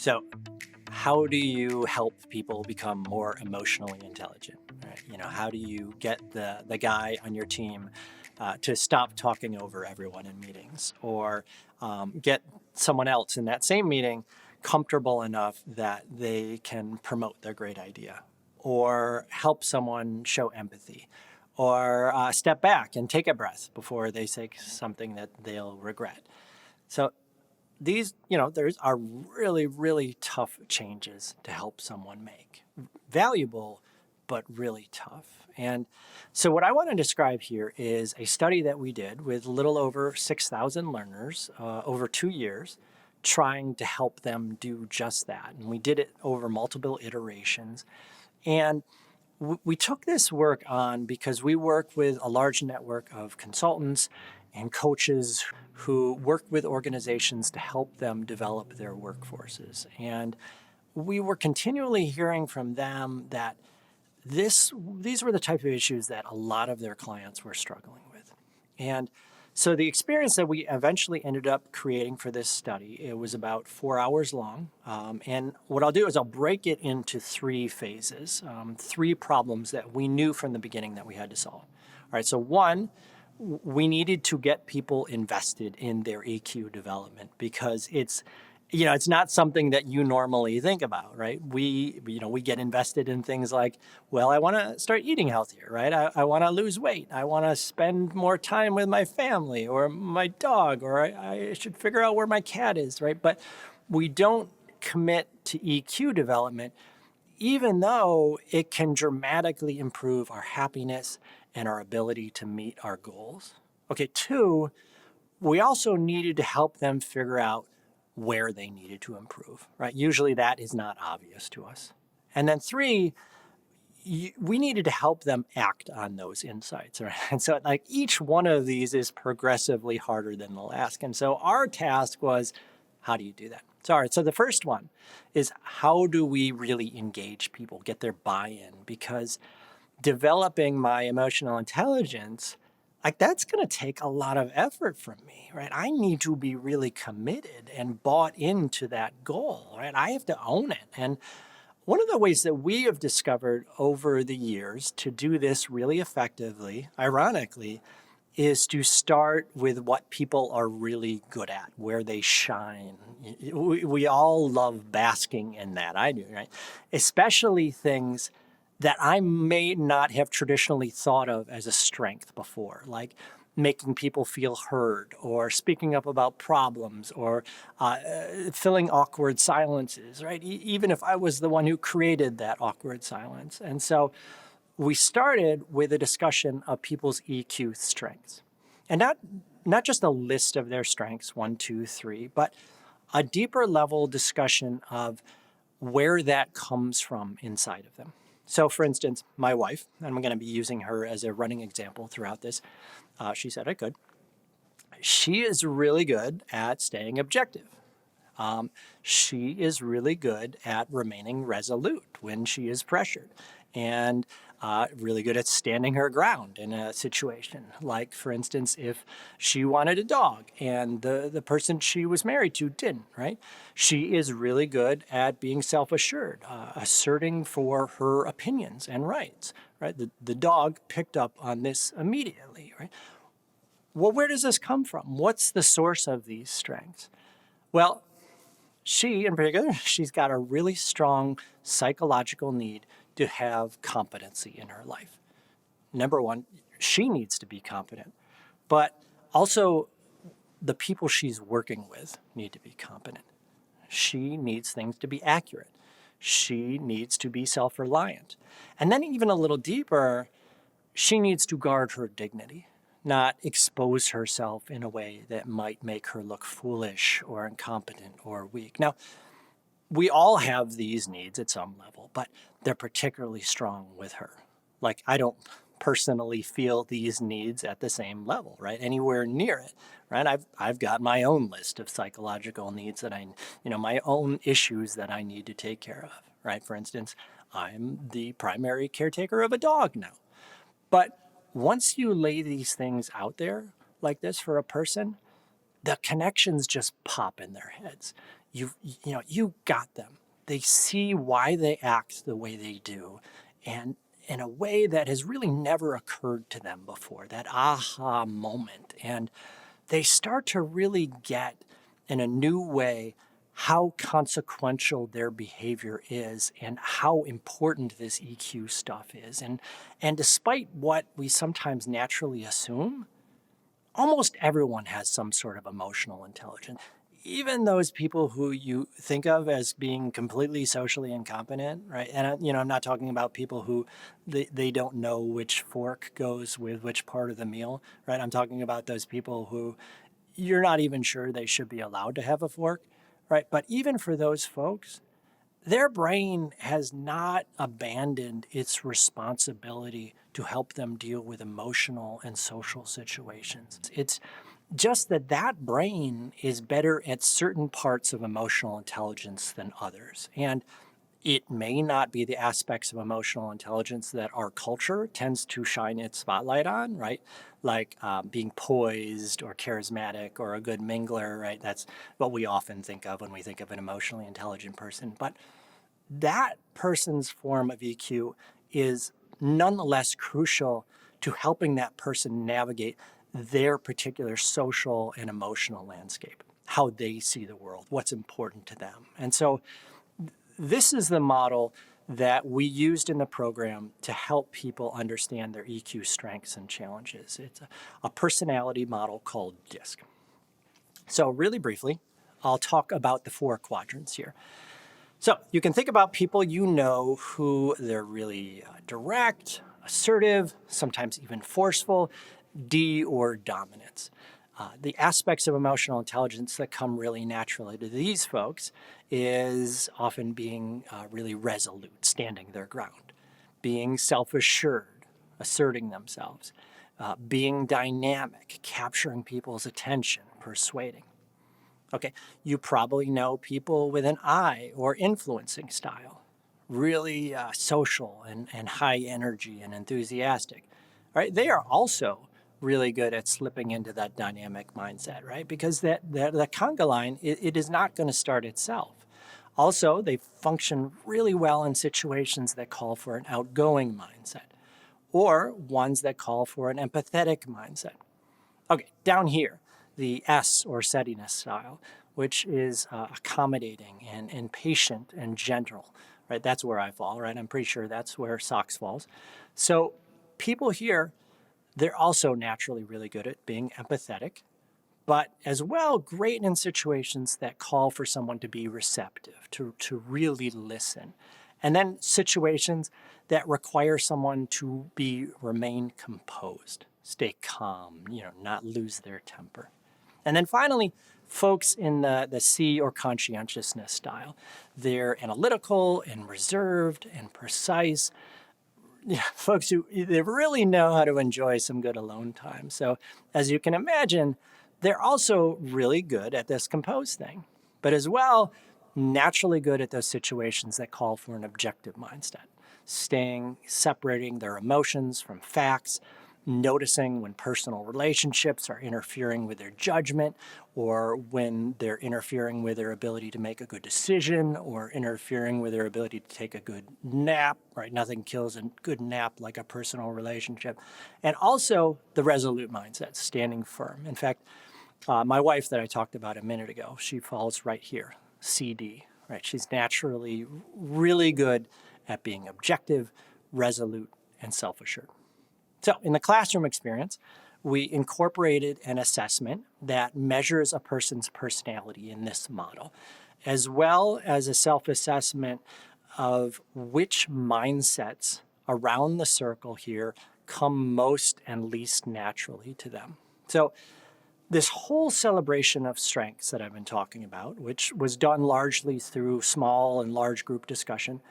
So, how do you help people become more emotionally intelligent? Right? How do you get the guy on your team to stop talking over everyone in meetings, or get someone else in that same meeting comfortable enough that they can promote their great idea, or help someone show empathy, or step back and take a breath before they say something that they'll regret. So these, there's are really, really tough changes to help someone make. Valuable, but really tough. And so what I want to describe here is a study that we did with a little over 6,000 learners over 2 years, trying to help them do just that. And we did it over multiple iterations. And we took this work on because we work with a large network of consultants and coaches who work with organizations to help them develop their workforces. And we were continually hearing from them that these were the type of issues that a lot of their clients were struggling with. And so the experience that we eventually ended up creating for this study, it was about 4 hours long. And what I'll do is I'll break it into three phases, three problems that we knew from the beginning that we had to solve. All right, so one, we needed to get people invested in their EQ development because it's not something that you normally think about, right? We get invested in things like, well, I want to start eating healthier, right? I want to lose weight. I want to spend more time with my family or my dog, or I should figure out where my cat is, right? But we don't commit to EQ development, even though it can dramatically improve our happiness and our ability to meet our goals. Okay, two, we also needed to help them figure out where they needed to improve, right? Usually that is not obvious to us. And then three, we needed to help them act on those insights, right? And so like each one of these is progressively harder than the last. And so our task was, how do you do that? So, all right, so the first one is, how do we really engage people, get their buy-in? Because developing my emotional intelligence, like that's going to take a lot of effort from me, right? I need to be really committed and bought into that goal, right? I have to own it. And one of the ways that we have discovered over the years to do this really effectively, ironically, is to start with what people are really good at, where they shine. We all love basking in that. I do, right? Especially things that I may not have traditionally thought of as a strength before, like making people feel heard, or speaking up about problems, or filling awkward silences, right? Even if I was the one who created that awkward silence. And so we started with a discussion of people's EQ strengths. And not just a list of their strengths, 1, 2, 3, but a deeper level discussion of where that comes from inside of them. So for instance, my wife, and I'm going to be using her as a running example throughout this, she said I could. She is really good at staying objective. She is really good at remaining resolute when she is pressured, and really good at standing her ground in a situation. Like, for instance, if she wanted a dog and the person she was married to didn't, right? She is really good at being self-assured, asserting for her opinions and rights, right? The dog picked up on this immediately, right? Well, where does this come from? What's the source of these strengths? Well, she, in particular, she's got a really strong psychological need to have competency in her life. Number one, she needs to be competent, but also the people she's working with need to be competent. She needs things to be accurate. She needs to be self-reliant. And then even a little deeper, she needs to guard her dignity, not expose herself in a way that might make her look foolish or incompetent or weak. Now, we all have these needs at some level, but they're particularly strong with her. Like, I don't personally feel these needs at the same level, right? Anywhere near it, right? I've got my own list of psychological needs that my own issues that I need to take care of, right? For instance, I'm the primary caretaker of a dog now. But once you lay these things out there like this for a person, the connections just pop in their heads. you got them. They see why they act the way they do, and in a way that has really never occurred to them before, that aha moment. And they start to really get in a new way how consequential their behavior is and how important this EQ stuff is. And despite what we sometimes naturally assume, almost everyone has some sort of emotional intelligence. Even those people who you think of as being completely socially incompetent, right? And I'm not talking about people who they don't know which fork goes with which part of the meal, right? I'm talking about those people who you're not even sure they should be allowed to have a fork, right? But even for those folks, their brain has not abandoned its responsibility to help them deal with emotional and social situations. It's just that brain is better at certain parts of emotional intelligence than others. And it may not be the aspects of emotional intelligence that our culture tends to shine its spotlight on, right? Like being poised or charismatic or a good mingler, right? That's what we often think of when we think of an emotionally intelligent person. But that person's form of EQ is nonetheless crucial to helping that person navigate their particular social and emotional landscape, how they see the world, what's important to them. And so this is the model that we used in the program to help people understand their EQ strengths and challenges. It's a personality model called DiSC. So really briefly, I'll talk about the 4 quadrants here. So you can think about people you know who they're really direct, assertive, sometimes even forceful, D or dominance. The aspects of emotional intelligence that come really naturally to these folks is often being really resolute, standing their ground, being self-assured, asserting themselves, being dynamic, capturing people's attention, persuading. Okay, you probably know people with an I or influencing style, really social and high energy and enthusiastic. Right? They are also really good at slipping into that dynamic mindset, right? Because the conga line, it is not going to start itself. Also, they function really well in situations that call for an outgoing mindset or ones that call for an empathetic mindset. Okay, down here, the S or steadiness style, which is accommodating and patient and gentle, right? That's where I fall, right? I'm pretty sure that's where Socks falls. So people here, they're also naturally really good at being empathetic, but as well, great in situations that call for someone to be receptive, to really listen. And then situations that require someone to remain composed, stay calm, not lose their temper. And then finally, folks in the C or conscientiousness style. They're analytical and reserved and precise. Folks who they really know how to enjoy some good alone time. So as you can imagine, they're also really good at this compose thing, but as well, naturally good at those situations that call for an objective mindset, separating their emotions from facts, noticing when personal relationships are interfering with their judgment or when they're interfering with their ability to make a good decision or interfering with their ability to take a good nap, right? Nothing kills a good nap like a personal relationship. And also the resolute mindset, standing firm. In fact, my wife that I talked about a minute ago, she falls right here, CD, right? She's naturally really good at being objective, resolute, and self-assured. So in the classroom experience, we incorporated an assessment that measures a person's personality in this model, as well as a self-assessment of which mindsets around the circle here come most and least naturally to them. So this whole celebration of strengths that I've been talking about, which was done largely through small and large group discussion,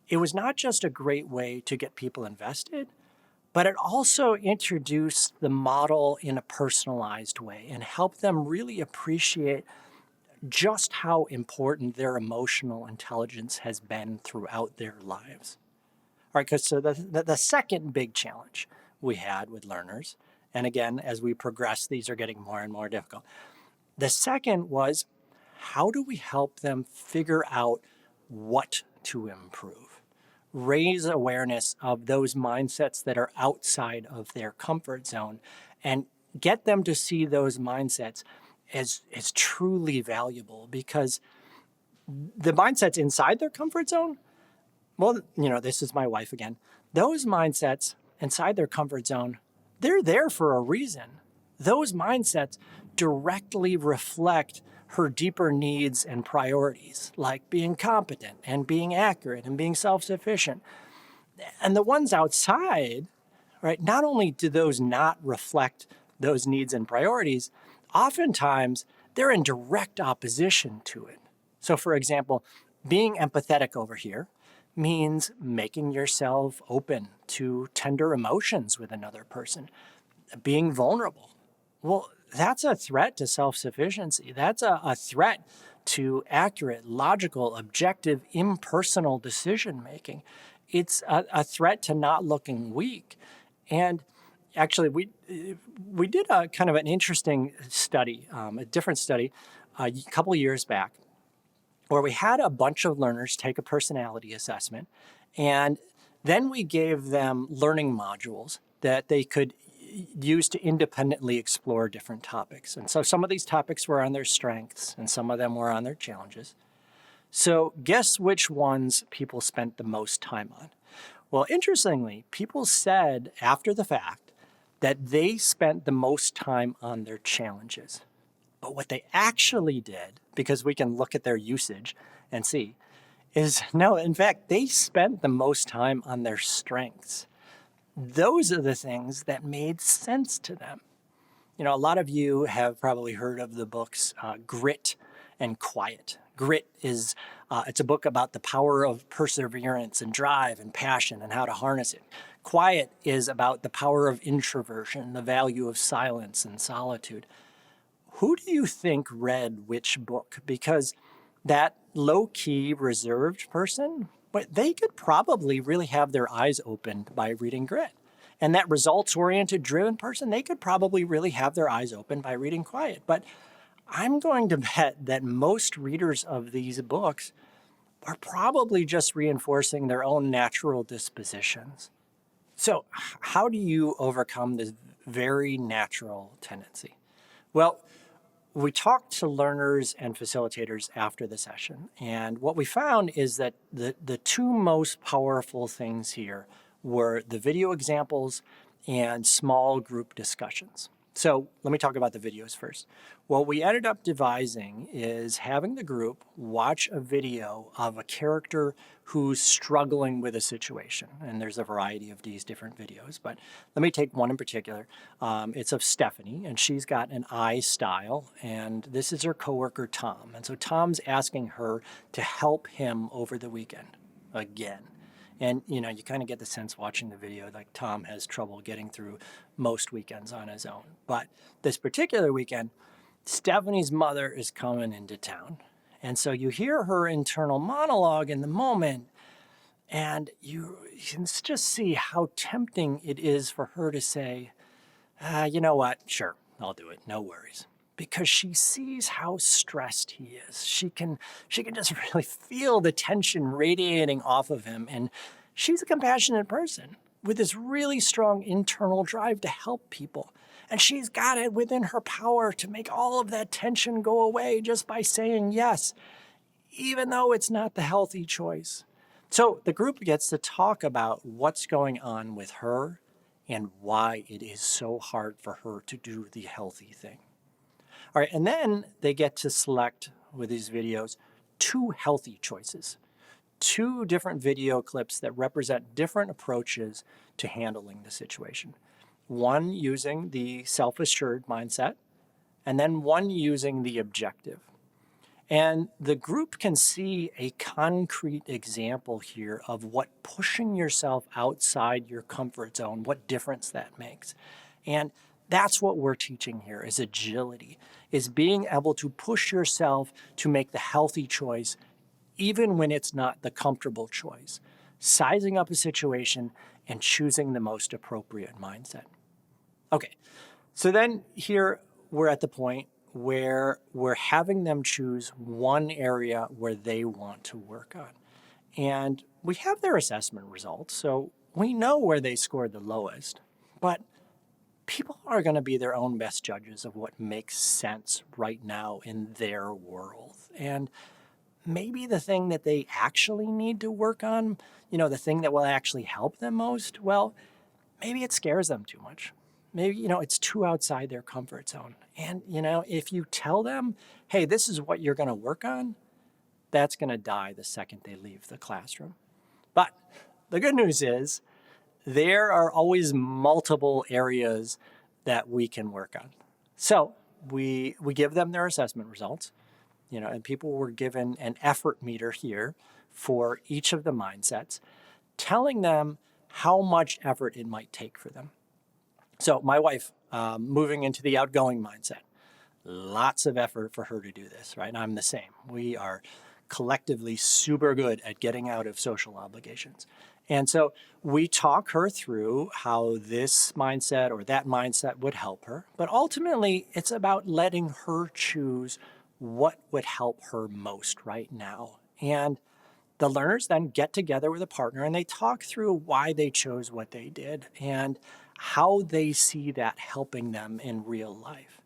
it was not just a great way to get people invested, but it also introduced the model in a personalized way and helped them really appreciate just how important their emotional intelligence has been throughout their lives. All right, because so the second big challenge we had with learners, and again, as we progress, these are getting more and more difficult. The second was, how do we help them figure out what to improve? Raise awareness of those mindsets that are outside of their comfort zone and get them to see those mindsets as truly valuable, because the mindsets inside their comfort zone, well, this is my wife again. Those mindsets inside their comfort zone, they're there for a reason. Those mindsets directly reflect her deeper needs and priorities, like being competent and being accurate and being self-sufficient. And the ones outside, right, not only do those not reflect those needs and priorities, oftentimes they're in direct opposition to it. So for example, being empathetic over here means making yourself open to tender emotions with another person, being vulnerable. Well, that's a threat to self-sufficiency. That's a threat to accurate, logical, objective, impersonal decision-making. It's a threat to not looking weak. And actually, we did a kind of an interesting study, a different study, a couple of years back, where we had a bunch of learners take a personality assessment, and then we gave them learning modules that they could use to independently explore different topics. And so some of these topics were on their strengths, and some of them were on their challenges. So guess which ones people spent the most time on? Well, interestingly, people said after the fact that they spent the most time on their challenges. But what they actually did, because we can look at their usage and see, is no, in fact, they spent the most time on their strengths. Those are the things that made sense to them. A lot of you have probably heard of the books Grit and Quiet. Grit is, it's a book about the power of perseverance and drive and passion and how to harness it. Quiet is about the power of introversion, the value of silence and solitude. Who do you think read which book? Because that low-key, reserved person, but they could probably really have their eyes opened by reading Grit. And that results-oriented, driven person, they could probably really have their eyes open by reading Quiet. But I'm going to bet that most readers of these books are probably just reinforcing their own natural dispositions. So how do you overcome this very natural tendency? Well, we talked to learners and facilitators after the session, and what we found is that the two most powerful things here were the video examples and small group discussions. So let me talk about the videos first. What we ended up devising is having the group watch a video of a character who's struggling with a situation. And there's a variety of these different videos, but let me take one in particular. It's of Stephanie, and she's got an I style, and this is her coworker, Tom. And so Tom's asking her to help him over the weekend again. And, you kind of get the sense watching the video, like Tom has trouble getting through most weekends on his own. But this particular weekend, Stephanie's mother is coming into town. And so you hear her internal monologue in the moment, and you can just see how tempting it is for her to say, you know what, sure, I'll do it, no worries. Because she sees how stressed he is. She can just really feel the tension radiating off of him. And she's a compassionate person with this really strong internal drive to help people. And she's got it within her power to make all of that tension go away just by saying yes, even though it's not the healthy choice. So the group gets to talk about what's going on with her and why it is so hard for her to do the healthy thing. All right, and then they get to select, with these videos, 2 healthy choices, 2 different video clips that represent different approaches to handling the situation. One using the self-assured mindset, and then one using the objective. And the group can see a concrete example here of what pushing yourself outside your comfort zone, what difference that makes. And that's what we're teaching here, is agility, is being able to push yourself to make the healthy choice, even when it's not the comfortable choice, sizing up a situation and choosing the most appropriate mindset. Okay, so then here we're at the point where we're having them choose one area where they want to work on. And we have their assessment results, so we know where they scored the lowest. But people are going to be their own best judges of what makes sense right now in their world. And maybe the thing that they actually need to work on, the thing that will actually help them most, well, maybe it scares them too much. Maybe, it's too outside their comfort zone. And, if you tell them, hey, this is what you're going to work on, that's going to die the second they leave the classroom. But the good news is there are always multiple areas that we can work on. So we give them their assessment results, and people were given an effort meter here for each of the mindsets, telling them how much effort it might take for them. So my wife, moving into the outgoing mindset, lots of effort for her to do this, right? And I'm the same. We are collectively super good at getting out of social obligations. And so we talk her through how this mindset or that mindset would help her. But ultimately, it's about letting her choose what would help her most right now. And the learners then get together with a partner and they talk through why they chose what they did and how they see that helping them in real life.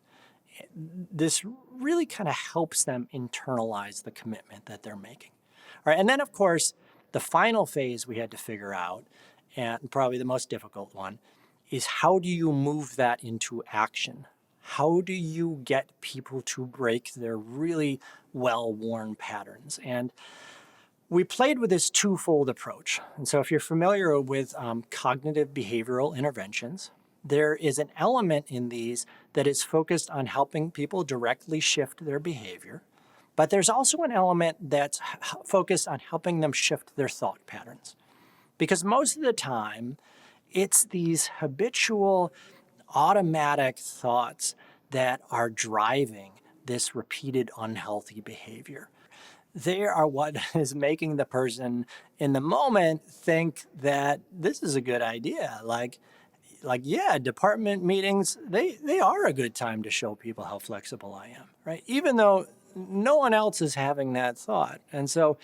This really kind of helps them internalize the commitment that they're making. All right, and then of course, the final phase we had to figure out, and probably the most difficult one, is how do you move that into action? How do you get people to break their really well-worn patterns? And we played with this twofold approach. And so if you're familiar with cognitive behavioral interventions, there is an element in these that is focused on helping people directly shift their behavior. But there's also an element that's focused on helping them shift their thought patterns. Because most of the time, it's these habitual, automatic thoughts that are driving this repeated unhealthy behavior. They are what is making the person in the moment think that this is a good idea. Like yeah, department meetings, they are a good time to show people how flexible I am, right? Even though no one else is having that thought. And so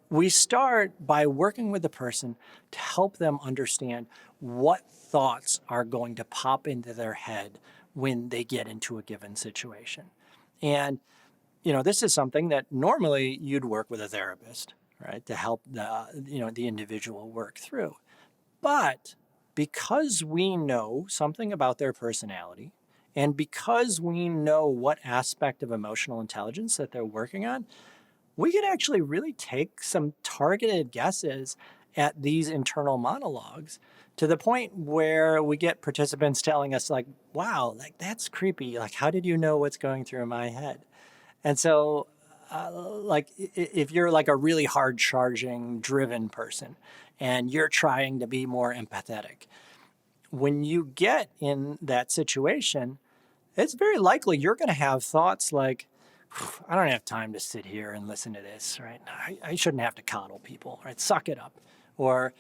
we start by working with the person to help them understand what thoughts are going to pop into their head when they get into a given situation. And, this is something that normally you'd work with a therapist, right, to help the individual work through. But because we know something about their personality, and because we know what aspect of emotional intelligence that they're working on, we can actually really take some targeted guesses at these internal monologues to the point where we get participants telling us like, wow, like that's creepy. Like, how did you know what's going through my head? And so if you're like a really hard charging, driven person and you're trying to be more empathetic, when you get in that situation, it's very likely you're going to have thoughts like, I don't have time to sit here and listen to this, right? I shouldn't have to coddle people, right? Suck it up. Or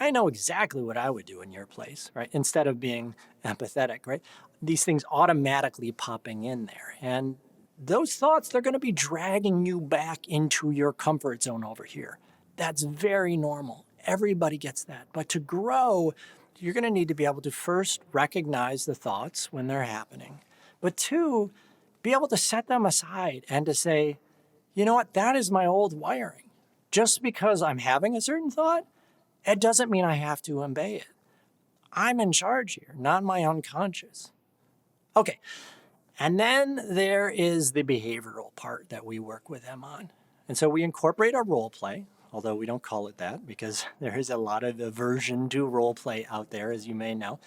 I know exactly what I would do in your place, right? Instead of being empathetic, right? These things automatically popping in there. And those thoughts, they're going to be dragging you back into your comfort zone over here. That's very normal. Everybody gets that. But to grow, you're going to need to be able to first recognize the thoughts when they're happening. But two, be able to set them aside and to say, you know what, that is my old wiring. Just because I'm having a certain thought, it doesn't mean I have to obey it. I'm in charge here, not my unconscious. Okay, and then there is the behavioral part that we work with them on. And so we incorporate our role play, although we don't call it that because there is a lot of aversion to role play out there, as you may know.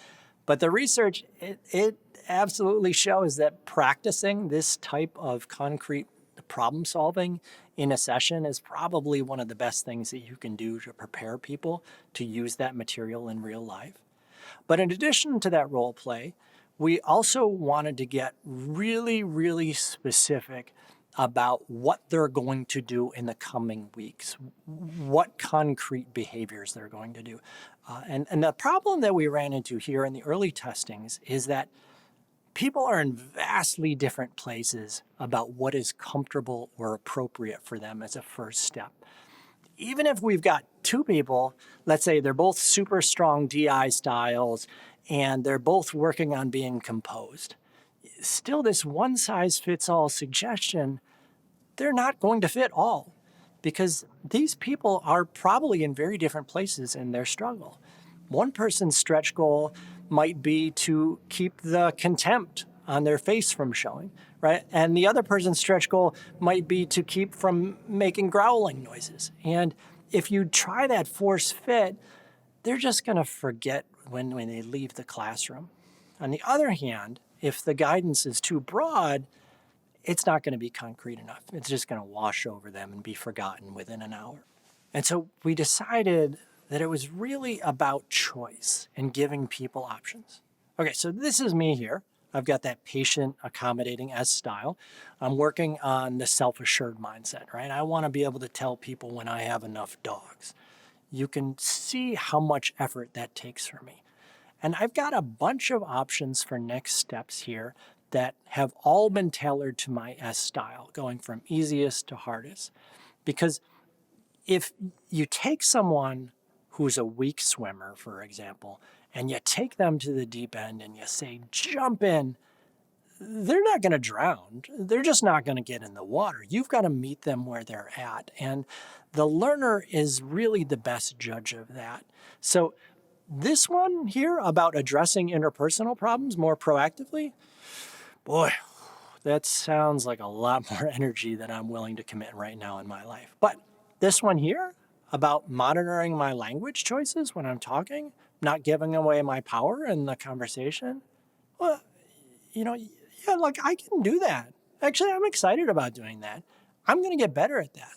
But the research, it absolutely shows that practicing this type of concrete problem solving in a session is probably one of the best things that you can do to prepare people to use that material in real life. But in addition to that role play, we also wanted to get really, really specific about what they're going to do in the coming weeks, what concrete behaviors they're going to do. And the problem that we ran into here in the early testings is that People are in vastly different places about what is comfortable or appropriate for them as a first step. Even if we've got two people, let's say they're both super strong DI styles and they're both working on being composed, still this one size fits all suggestion, they're not going to fit all because these people are probably in very different places in their struggle. One person's stretch goal might be to keep the contempt on their face from showing, right? And the other person's stretch goal might be to keep from making growling noises. And if you try that force fit, they're just going to forget when they leave the classroom. On the other hand, if the guidance is too broad, it's not going to be concrete enough. It's just going to wash over them and be forgotten within an hour. And so we decided that it was really about choice and giving people options. Okay, so this is me here. I've got that patient accommodating S style. I'm working on the self-assured mindset, right? I want to be able to tell people when I have enough dogs. You can see how much effort that takes for me. And I've got a bunch of options for next steps here that have all been tailored to my S style, going from easiest to hardest. Because if you take someone who's a weak swimmer, for example, and you take them to the deep end and you say, jump in, they're not going to drown. They're just not going to get in the water. You've got to meet them where they're at. And the learner is really the best judge of that. So this one here about addressing interpersonal problems more proactively, boy, that sounds like a lot more energy than I'm willing to commit right now in my life. But this one here about monitoring my language choices when I'm talking, not giving away my power in the conversation, well, yeah, like I can do that. Actually, I'm excited about doing that. I'm going to get better at that.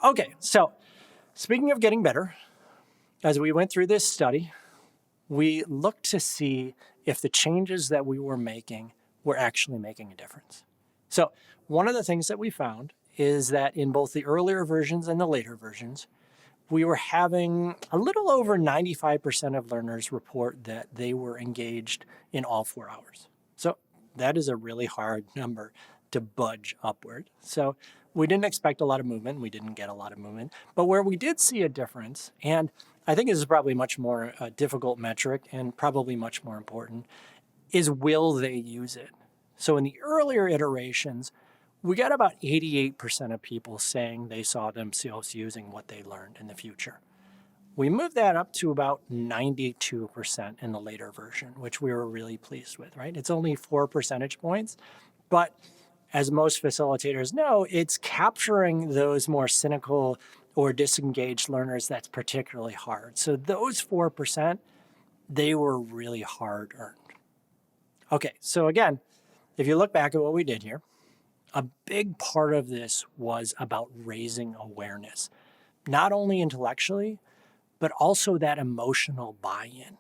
Okay, so speaking of getting better, as we went through this study, we looked to see if the changes that we were making were actually making a difference. So one of the things that we found is that in both the earlier versions and the later versions, we were having a little over 95% of learners report that they were engaged in all 4 hours. So that is a really hard number to budge upward. So we didn't expect a lot of movement. We didn't get a lot of movement. But where we did see a difference, and I think this is probably much more a difficult metric and probably much more important, is will they use it? So in the earlier iterations, we got about 88% of people saying they saw themselves using what they learned in the future. We moved that up to about 92% in the later version, which we were really pleased with, right? It's only 4 percentage points, but as most facilitators know, it's capturing those more cynical or disengaged learners that's particularly hard. So those 4%, they were really hard earned. Okay, so again, if you look back at what we did here, a big part of this was about raising awareness, not only intellectually, but also that emotional buy-in.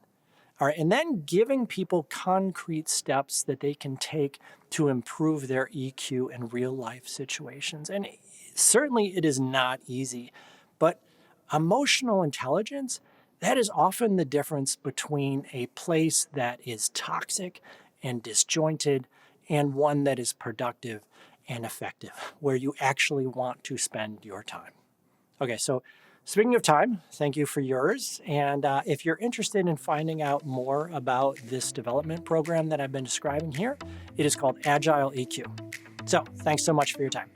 All right, and then giving people concrete steps that they can take to improve their EQ in real life situations. And certainly it is not easy, but emotional intelligence, that is often the difference between a place that is toxic and disjointed and one that is productive and effective, where you actually want to spend your time. Okay, so speaking of time, thank you for yours. And if you're interested in finding out more about this development program that I've been describing here, it is called Agile EQ. So thanks so much for your time.